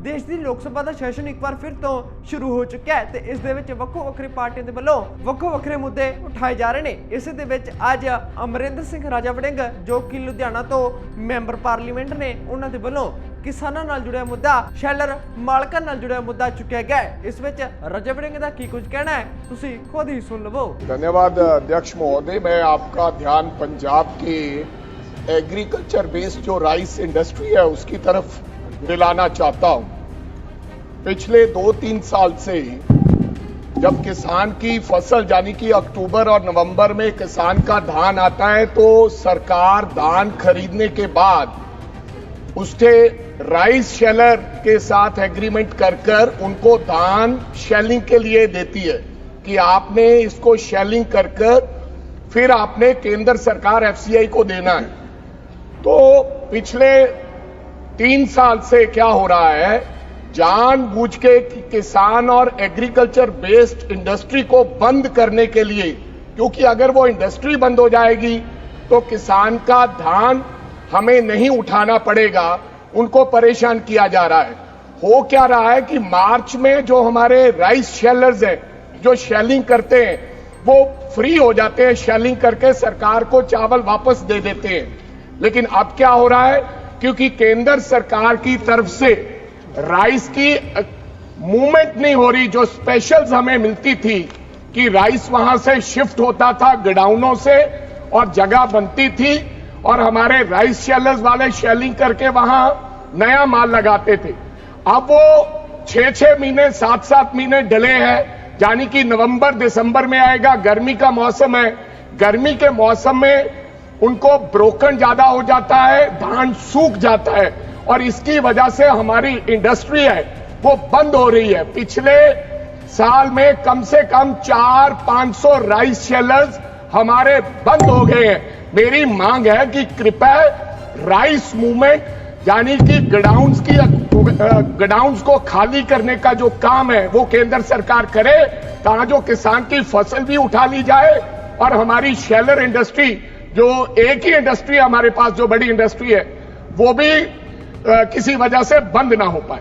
देश की लोक सभा का सैशन एक बार फिर तो शुरू हो चुका है ते इस दे विच वक्खो वक्खरी पार्टियों के वल्लों वक्खो वक्खरे मुद्दे उठाए जा रहे हैं। इस दे विच अज अमरिंदर सिंह राजा वड़िंग जो कि लुधियाना तो मैंबर पार्लीमेंट ने उन्हां दे वल्लों किसानां नाल जुड़िया मुद्दा शैलर मालकां नाल जुड़िया मुद्दा चुकिया गया। इस विच राजा वड़िंग दा की कुछ कहना है तुसीं खुद ही सुन लवो। धन्यवाद अध्यक्ष महोदय। मैं आपका ध्यान पंजाब की एग्रीकल्चर बेस्ड जो राइस इंडस्ट्री है उसकी तरफ दिलाना चाहता हूं। पिछले 2-3 साल से जब किसान की फसल यानी कि अक्टूबर और नवंबर में किसान का धान आता है तो सरकार धान खरीदने के बाद उसके राइस शेलर के साथ एग्रीमेंट कर उनको धान शेलिंग के लिए देती है कि आपने इसको शेलिंग कर फिर आपने केंद्र सरकार एफसीआई को देना है। तो पिछले 3 साल से क्या हो रहा है, जानबूझ के किसान और एग्रीकल्चर बेस्ड इंडस्ट्री को बंद करने के लिए, क्योंकि अगर वो इंडस्ट्री बंद हो जाएगी तो किसान का धान हमें नहीं उठाना पड़ेगा, उनको परेशान किया जा रहा है। हो क्या रहा है कि मार्च में जो हमारे राइस शेलर्स हैं जो शेलिंग करते हैं वो फ्री हो जाते हैं, शेलिंग करके सरकार को चावल वापस दे देते हैं। लेकिन अब क्या हो रहा है, क्योंकि केंद्र सरकार की तरफ से राइस की मूवमेंट नहीं हो रही, जो स्पेशल्स हमें मिलती थी कि राइस वहां से शिफ्ट होता था गोडाउनों से और जगह बनती थी और हमारे राइस शेलर्स वाले शेलिंग करके वहां नया माल लगाते थे। अब वो 6-6 महीने 7-7 महीने डिले है, यानी कि नवंबर दिसंबर में आएगा। गर्मी का मौसम है, गर्मी के मौसम में उनको ब्रोकन ज्यादा हो जाता है, धान सूख जाता है और इसकी वजह से हमारी इंडस्ट्री है वो बंद हो रही है। पिछले साल में कम से कम 400-500 राइस शेलर्स हमारे बंद हो गए हैं। मेरी मांग है कि कृपया राइस मूवमेंट यानी कि गोडाउन्स को खाली करने का जो काम है वो केंद्र सरकार करे, ताकि जो किसान की फसल भी उठा ली जाए और हमारी शेलर इंडस्ट्री, जो एक ही इंडस्ट्री हमारे पास जो बड़ी इंडस्ट्री है, वो भी किसी वजह से बंद ना हो पाए।